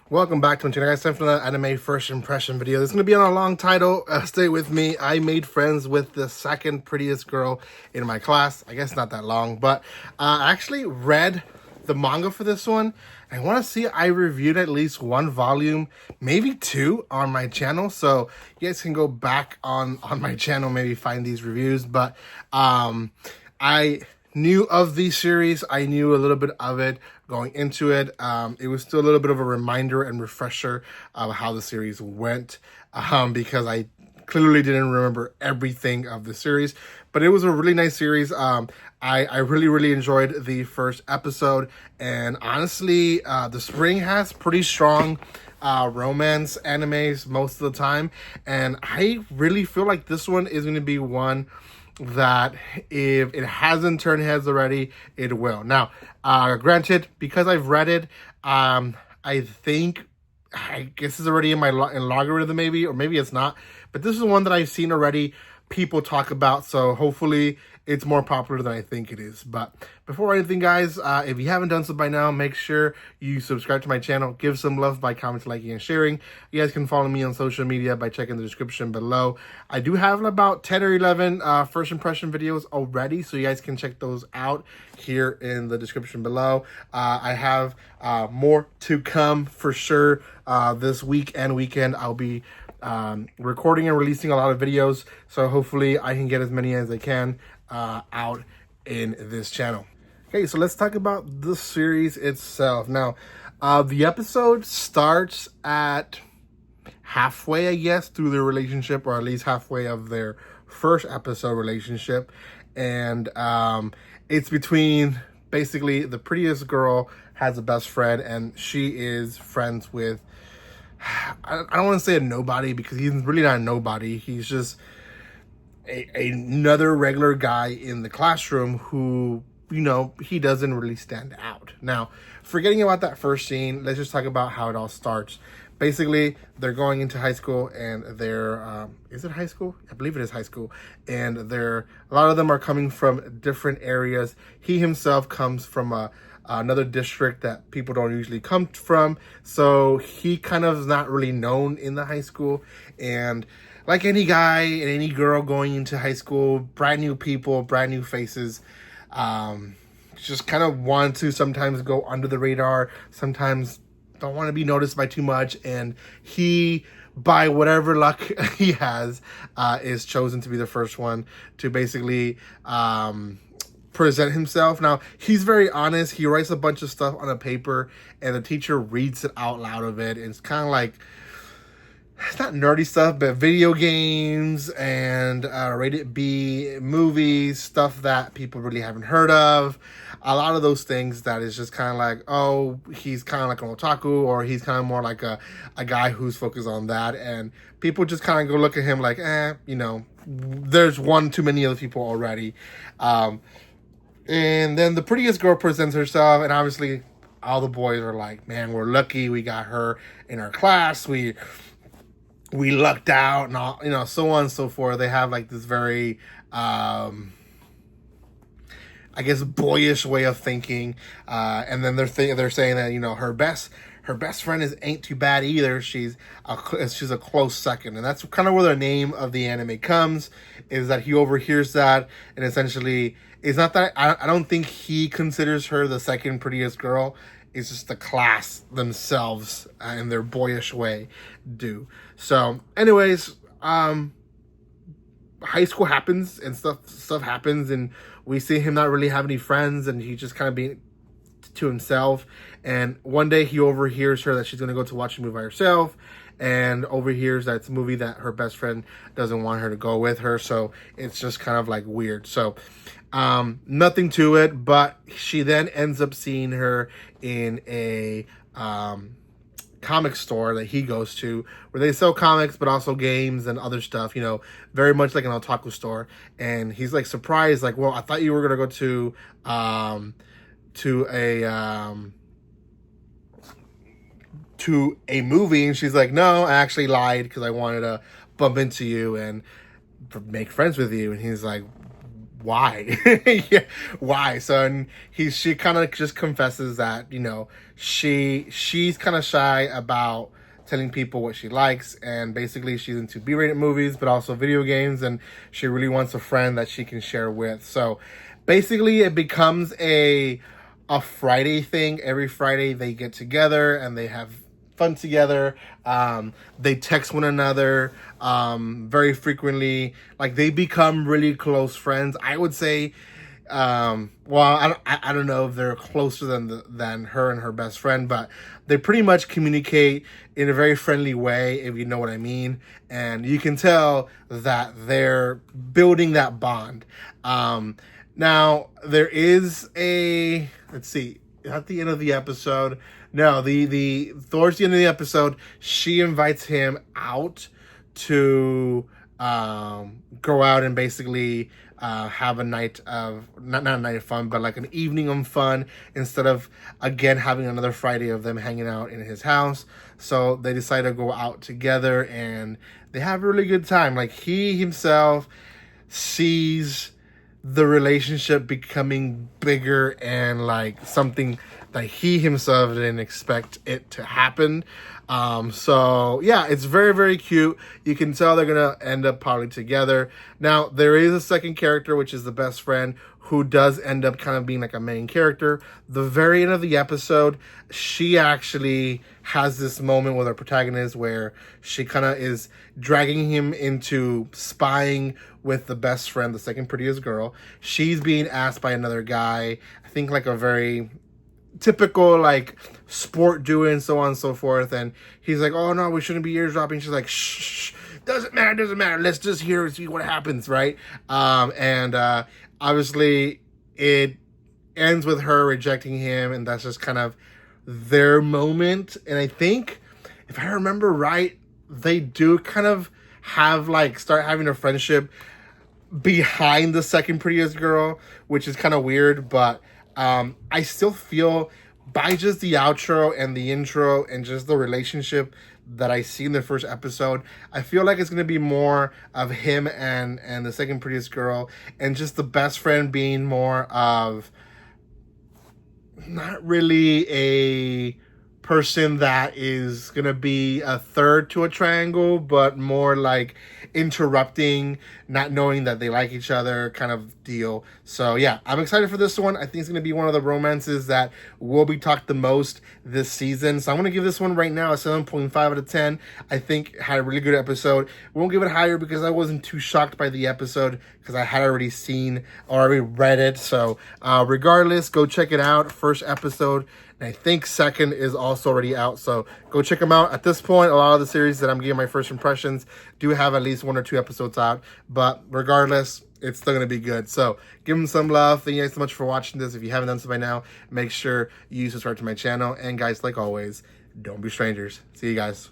Welcome back to my channel, guys. Time for the anime first impression video. This is going to be on a long title. Stay with me. I made friends with the second prettiest girl in my class. I guess not that long, but I actually read the manga for this one. I want to see, I reviewed at least one volume, maybe two on my channel. So you guys can go back on my channel, maybe find these reviews. But I knew of the series. I knew a little bit of it going into it. It was still a little bit of a reminder and refresher of how the series went, because I clearly didn't remember everything of the series, but it was a really nice series. I really enjoyed the first episode, and honestly, the spring has pretty strong romance animes most of the time, and I really feel like this one is going to be one that if it hasn't turned heads already, it will. Now, granted, because I've read it, I guess it's already in my logarithm, maybe, or maybe it's not, but this is one that I've seen already people talk about, so hopefully it's more popular than I think it is. But before anything, guys, if you haven't done so by now, make sure you subscribe to my channel, give some love by commenting, liking, and sharing. You guys can follow me on social media by checking the description below. I do have about 10 or 11 first impression videos already, so you guys can check those out here in the description below. I have more to come for sure. This week and weekend, I'll be recording and releasing a lot of videos, so hopefully I can get as many as I can out in this channel. Okay, so let's talk about the series itself. Now, the episode starts at halfway, I guess, through their relationship, or at least halfway of their first episode relationship, and it's between, basically, the prettiest girl has a best friend, and she is friends with, I don't want to say a nobody, because he's really not a nobody. He's just another regular guy in the classroom who, you know, he doesn't really stand out. Now, forgetting about that first scene, let's just talk about how it all starts. Basically, they're going into high school, and they're, is it high school? I believe it is high school. And a lot of them are coming from different areas. He himself comes from another district that people don't usually come from. So he kind of is not really known in the high school. And like any guy and any girl going into high school, brand new people, brand new faces, just kind of want to sometimes go under the radar, sometimes don't want to be noticed by too much. And he, by whatever luck he has, is chosen to be the first one to basically present himself. Now, he's very honest. He writes a bunch of stuff on a paper, and the teacher reads it out loud of it. And it's kind of like, it's not nerdy stuff, but video games and rated B movies, stuff that people really haven't heard of. A lot of those things that is just kind of like, oh, he's kind of like an otaku, or he's kind of more like a guy who's focused on that. And people just kind of go look at him like, you know, there's one too many other people already. And then the prettiest girl presents herself, and obviously all the boys are like, man, we're lucky we got her in our class. We lucked out, and all, you know, so on and so forth. They have like this very, I guess, boyish way of thinking. And then they're saying that, you know, her best friend ain't too bad either. She's a close second, and that's kind of where the name of the anime comes. Is that he overhears that, and essentially, it's not that I don't think he considers her the second prettiest girl. It's just the class themselves in their boyish way do. So, anyways, high school happens, and stuff happens, and we see him not really have any friends, and he just kind of being to himself. And one day he overhears her that she's going to go to watch a movie by herself, and overhears that it's a movie that her best friend doesn't want her to go with her. So it's just kind of like weird. So nothing to it, but she then ends up seeing her in a comic store that he goes to, where they sell comics but also games and other stuff, you know, very much like an otaku store. And he's like surprised, like, well, I thought you were gonna go to a movie. And she's like, no, I actually lied because I wanted to bump into you and make friends with you. And he's like, why? Yeah, why? So, and she kind of just confesses that, you know, she's kind of shy about telling people what she likes, and basically she's into B-rated movies, but also video games, and she really wants a friend that she can share with. So basically it becomes a Friday thing. Every Friday they get together and they have fun together. They text one another very frequently. Like, they become really close friends. I would say, well, I don't know if they're closer than her and her best friend, but they pretty much communicate in a very friendly way, if you know what I mean. And you can tell that they're building that bond. Now there is let's see, at the end of the episode, no, the towards the end of the episode, she invites him out to go out and basically have a night of, not a night of fun, but like an evening of fun, instead of again having another Friday of them hanging out in his house. So they decide to go out together and they have a really good time. Like, he himself sees the relationship becoming bigger and like something that he himself didn't expect it to happen. So yeah, it's very, very cute. You can tell they're gonna end up probably together. Now, there is a second character, which is the best friend, who does end up kind of being like a main character. The very end of the episode, she actually has this moment with our protagonist where she kind of is dragging him into spying with the best friend, the second prettiest girl. She's being asked by another guy, I think like a very typical like sport duo and so on and so forth, and he's like, oh no, we shouldn't be eavesdropping. She's like, shh, doesn't matter, let's just hear and see what happens, right? Obviously it ends with her rejecting him, and that's just kind of their moment. And I think, if I remember right, they do kind of have like start having a friendship behind the second prettiest girl, which is kind of weird, but I still feel, by just the outro and the intro and just the relationship that I see in the first episode, I feel like it's going to be more of him and the second prettiest girl, and just the best friend being more of not really a person that is going to be a third to a triangle, but more like interrupting, not knowing that they like each other kind of deal. So yeah, I'm excited for this one. I think it's going to be one of the romances that will be talked the most this season. So I'm going to give this one right now a 7.5 out of 10. I think it had a really good episode. We won't give it higher because I wasn't too shocked by the episode, because I had already seen or already read it. So regardless, go check it out. First episode, and I think second is also already out. So go check them out. At this point, a lot of the series that I'm giving my first impressions do have at least 1 or 2 episodes out. But regardless, it's still going to be good. So give them some love. Thank you guys so much for watching this. If you haven't done so by now, make sure you subscribe to my channel. And guys, like always, don't be strangers. See you guys.